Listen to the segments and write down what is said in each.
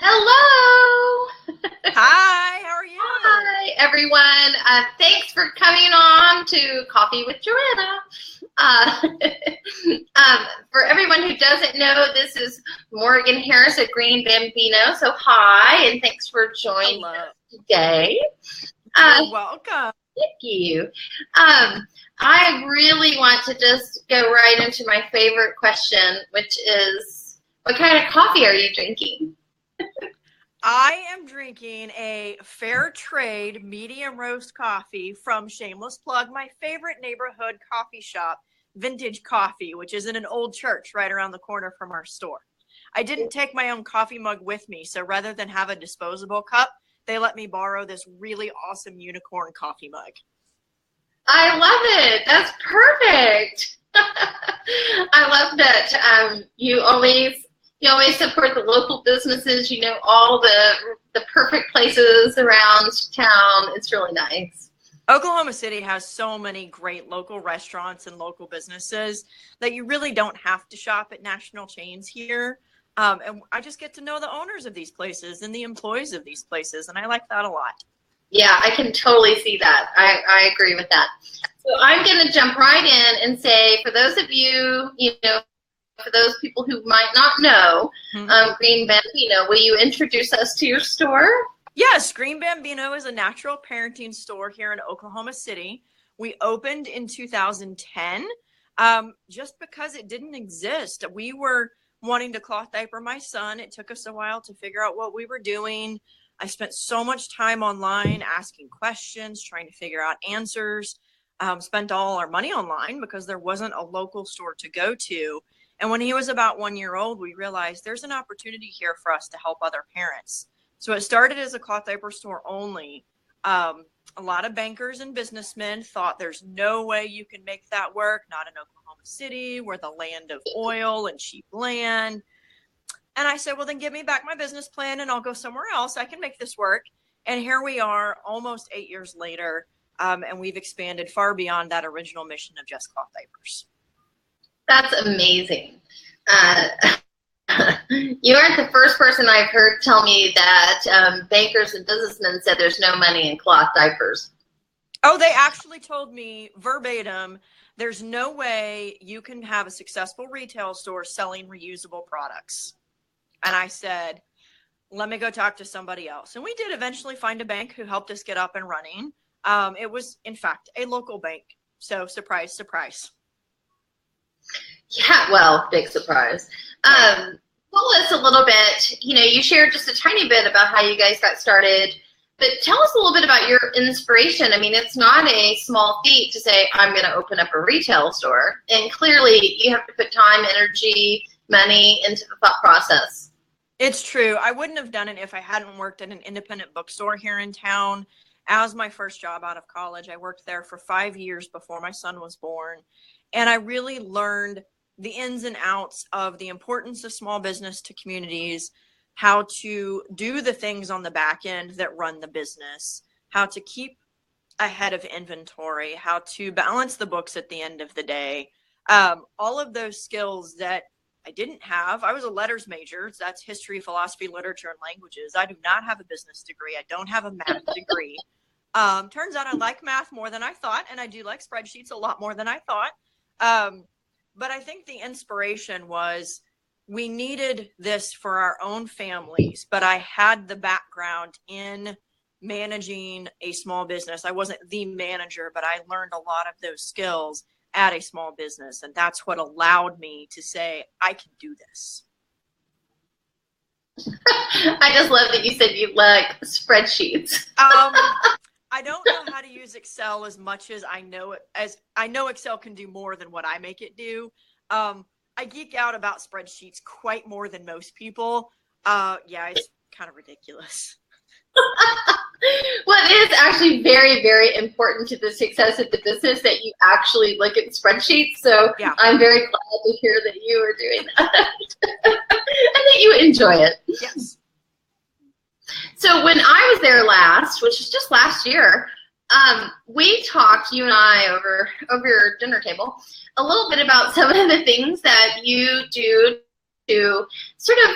Hello. Hi, how are you? Hi, everyone. Thanks for coming on to Coffee with Joanna. Uh, for everyone who doesn't know, this is Morgan Harris at Green Bambino. So hi, and thanks for joining us today. You're welcome. Thank you. I really want to just go right into my favorite question, which is, what kind of coffee are you drinking? I am drinking a fair trade medium roast coffee from, shameless plug, my favorite neighborhood coffee shop, Vintage Coffee, which is in an old church right around the corner from our store. I didn't take my own coffee mug with me, so rather than have a disposable cup, they let me borrow this really awesome unicorn coffee mug. I love it. That's perfect. I love that you always support the local businesses. You know all the perfect places around town. It's really nice. Oklahoma City has so many great local restaurants and local businesses that you really don't have to shop at national chains here. And I just get to know the owners of these places and the employees of these places, and I like that a lot. Yeah, I can totally see that. I agree with that. So I'm going to jump right in and say, for those of you, for those people who might not know, Green Bambino, will you introduce us to your store? Yes, Green Bambino is a natural parenting store here in Oklahoma City. We opened in 2010 just because it didn't exist. We were wanting to cloth diaper my son. It took us a while to figure out what we were doing. I spent so much time online asking questions, trying to figure out answers, spent all our money online because there wasn't a local store to go to. And when he was about 1 year old, we realized there's an opportunity here for us to help other parents. So it started as a cloth diaper store only. A lot of bankers and businessmen thought there's no way you can make that work, not in Oklahoma City, we're the land of oil and cheap land. And I said, well, then give me back my business plan and I'll go somewhere else. I can make this work. And here we are almost 8 years later. And we've expanded far beyond that original mission of just cloth diapers. That's amazing. You aren't the first person I've heard tell me that bankers and businessmen said there's no money in cloth diapers. Oh, they actually told me verbatim, there's no way you can have a successful retail store selling reusable products. And I said, let me go talk to somebody else. And we did eventually find a bank who helped us get up and running. It was, in fact, a local bank. So surprise, surprise. Yeah, well, big surprise. Tell us a little bit, you shared just a tiny bit about how you guys got started, but tell us a little bit about your inspiration. I mean, it's not a small feat to say, I'm going to open up a retail store. And clearly you have to put time, energy, money into the thought process. It's true. I wouldn't have done it if I hadn't worked at an independent bookstore here in town. As my first job out of college, I worked there for 5 years before my son was born. And I really learned the ins and outs of the importance of small business to communities, how to do the things on the back end that run the business, how to keep ahead of inventory, how to balance the books at the end of the day. All of those skills that I didn't have. I was a letters major. So that's history, philosophy, literature, and languages. I do not have a business degree. I don't have a math degree. Turns out I like math more than I thought, and I do like spreadsheets a lot more than I thought. But I think the inspiration was we needed this for our own families, but I had the background in managing a small business. I wasn't the manager, but I learned a lot of those skills at a small business. And that's what allowed me to say, I can do this. I just love that you said you like spreadsheets. I don't know how to use Excel as much as I know it, as I know Excel can do more than what I make it do. I geek out about spreadsheets quite more than most people. Yeah, it's kind of ridiculous. Well, it is actually very, very important to the success of the business that you actually look at spreadsheets. So yeah. I'm very glad to hear that you are doing that and that you enjoy it. Yes. So when I was there last, which was just last year, we talked, you and I, over your dinner table, a little bit about some of the things that you do to sort of,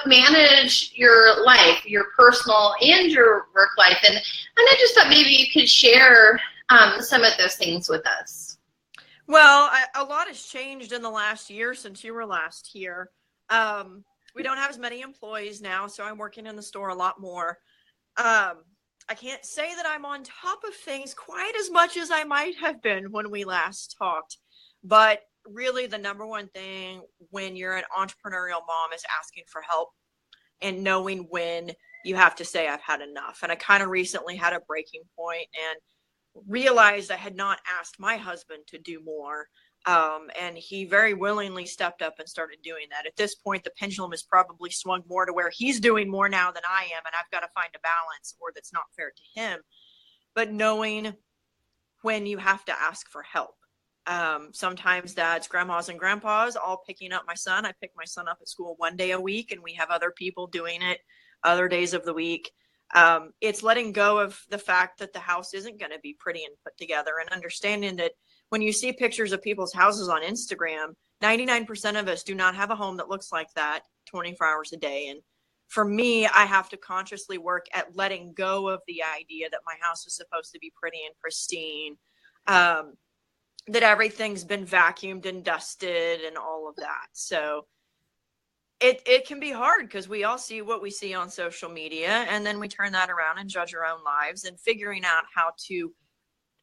manage your life, your personal and your work life. And I just thought maybe you could share some of those things with us. Well, a lot has changed in the last year since you were last here. We don't have as many employees now, so I'm working in the store a lot more. I can't say that I'm on top of things quite as much as I might have been when we last talked, but really the number one thing when you're an entrepreneurial mom is asking for help and knowing when you have to say, I've had enough. And I kind of recently had a breaking point and realized I had not asked my husband to do more. And he very willingly stepped up and started doing that. At this point, the pendulum has probably swung more to where he's doing more now than I am, and I've got to find a balance, or that's not fair to him. But knowing when you have to ask for help. Sometimes dads, grandmas, and grandpas all picking up my son. I pick my son up at school one day a week, and we have other people doing it other days of the week. It's letting go of the fact that the house isn't going to be pretty and put together, and understanding that when you see pictures of people's houses on Instagram, 99% of us do not have a home that looks like that 24 hours a day. And for me, I have to consciously work at letting go of the idea that my house is supposed to be pretty and pristine, that everything's been vacuumed and dusted and all of that. So it can be hard because we all see what we see on social media, and then we turn that around and judge our own lives, and figuring out how to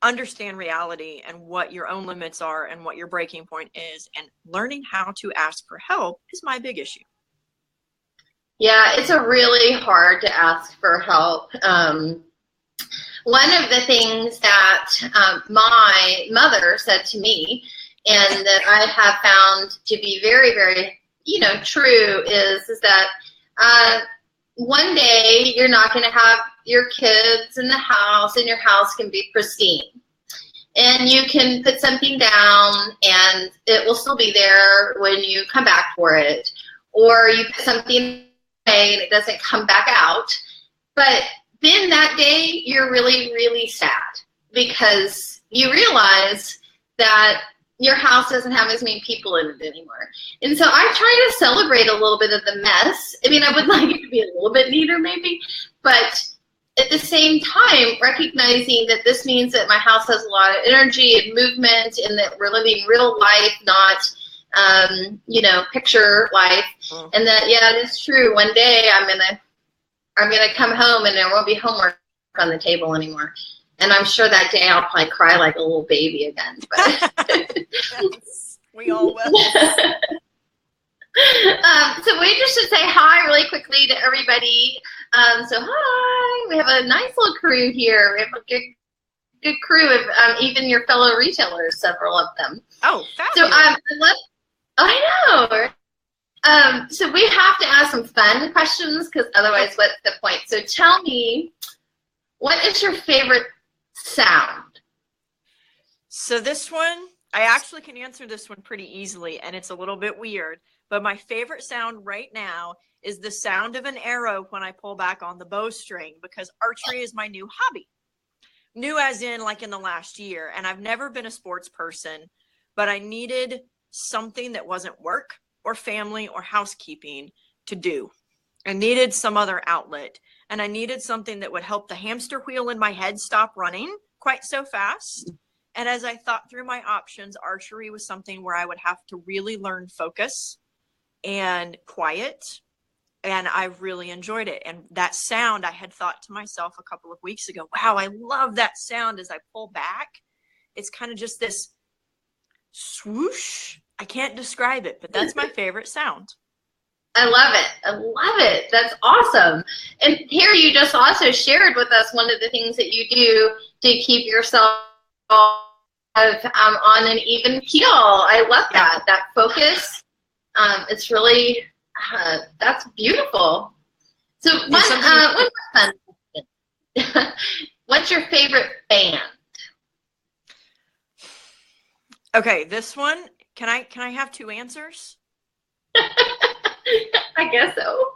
understand reality and what your own limits are and what your breaking point is, and learning how to ask for help is my big issue. Yeah, it's a really hard to ask for help. One of the things that my mother said to me, and that I have found to be very, very, true, is that one day you're not going to have your kids in the house, and your house can be pristine. And you can put something down and it will still be there when you come back for it. Or you put something away and it doesn't come back out. But then that day you're really, really sad because you realize that your house doesn't have as many people in it anymore. And so I try to celebrate a little bit of the mess. I mean, I would like it to be a little bit neater maybe, but at the same time, recognizing that this means that my house has a lot of energy and movement, and that we're living real life, not, picture life. And that, yeah, it is true. One day I'm gonna come home and there won't be homework on the table anymore. And I'm sure that day I'll probably cry like a little baby again. But yes, we all will. So we just should say hi really quickly to everybody. So hi, we have a nice little crew here. We have a good crew of even your fellow retailers, several of them. Oh, fabulous. So I know. So we have to ask some fun questions because otherwise, what's the point? So tell me, what is your favorite sound? So this one, I actually can answer this one pretty easily, and it's a little bit weird. But my favorite sound right now is the sound of an arrow when I pull back on the bowstring, because archery is my new hobby. New as in like in the last year. And I've never been a sports person, but I needed something that wasn't work or family or housekeeping to do. I needed some other outlet, and I needed something that would help the hamster wheel in my head stop running quite so fast. And as I thought through my options, archery was something where I would have to really learn focus and quiet, and I really enjoyed it. And that sound, I had thought to myself a couple of weeks ago, wow, I love that sound as I pull back. It's kind of just this swoosh. I can't describe it, but that's my favorite sound. I love it. I love it. That's awesome. And here you just also shared with us one of the things that you do to keep yourself on an even keel. I love that. That focus. It's really, that's beautiful. So one more fun question. What's your favorite band? Okay, this one, can I have two answers? I guess so.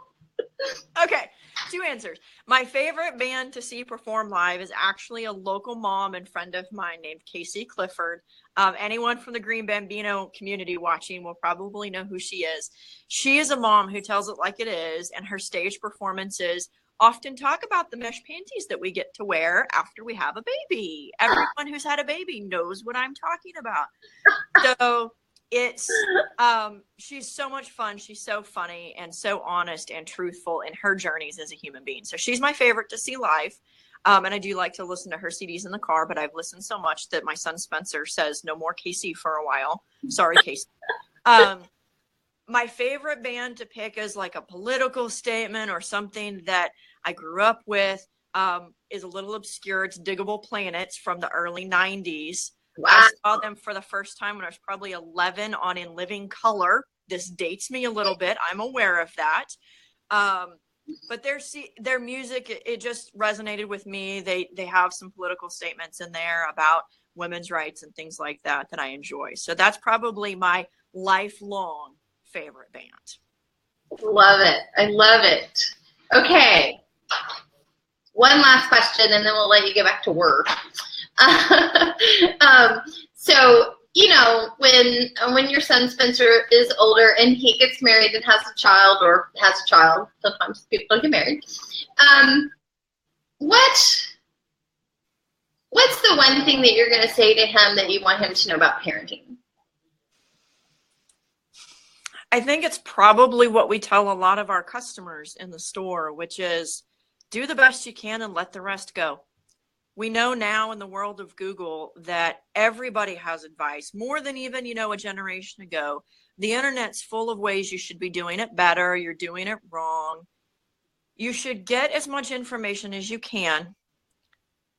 Okay, two answers. My favorite band to see perform live is actually a local mom and friend of mine named Casey Clifford. Anyone from the Green Bambino community watching will probably know who she is. She is a mom who tells it like it is, and her stage performances often talk about the mesh panties that we get to wear after we have a baby. Everyone who's had a baby knows what I'm talking about. So it's she's so much fun. She's so funny and so honest and truthful in her journeys as a human being. So she's my favorite to see live. And I do like to listen to her CDs in the car, but I've listened so much that my son Spencer says no more Casey for a while. Sorry, Casey. My favorite band to pick is like a political statement or something that I grew up with, is a little obscure. It's Diggable Planets from the early 90s. Wow. I saw them for the first time when I was probably 11 on In Living Color. This dates me a little bit. I'm aware of that. But their music, it just resonated with me. They have some political statements in there about women's rights and things like that I enjoy. So that's probably my lifelong favorite band. Love it. I love it. Okay. One last question, and then we'll let you get back to work. So, you know, when your son Spencer is older and he gets married and has a child, sometimes people get married. What's the one thing that you're going to say to him that you want him to know about parenting? I think it's probably what we tell a lot of our customers in the store, which is do the best you can and let the rest go. We know now in the world of Google that everybody has advice, more than even, a generation ago. The internet's full of ways you should be doing it better. You're doing it wrong. You should get as much information as you can,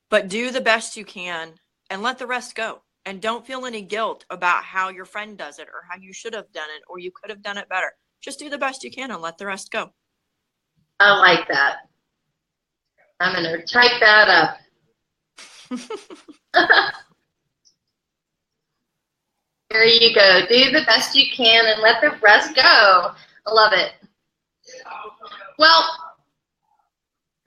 but do the best you can and let the rest go. And don't feel any guilt about how your friend does it or how you should have done it or you could have done it better. Just do the best you can and let the rest go. I like that. I'm going to type that up. There you go. Do the best you can and let the rest go. I love it. Well,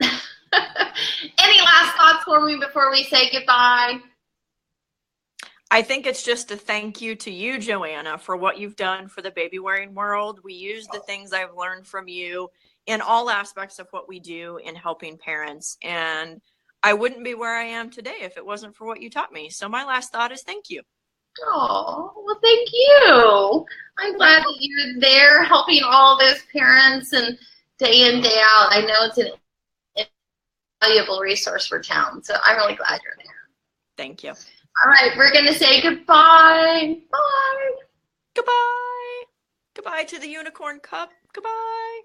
any last thoughts for me before we say goodbye? I think it's just a thank you to you, Joanna, for what you've done for the baby wearing world. We use the things I've learned from you in all aspects of what we do in helping parents. And I wouldn't be where I am today if it wasn't for what you taught me. So my last thought is thank you. Oh, well, thank you. I'm glad that you're there helping all those parents and day in, day out. I know it's an invaluable resource for town. So I'm really glad you're there. Thank you. All right, we're going to say goodbye. Bye. Goodbye. Goodbye to the unicorn cup. Goodbye.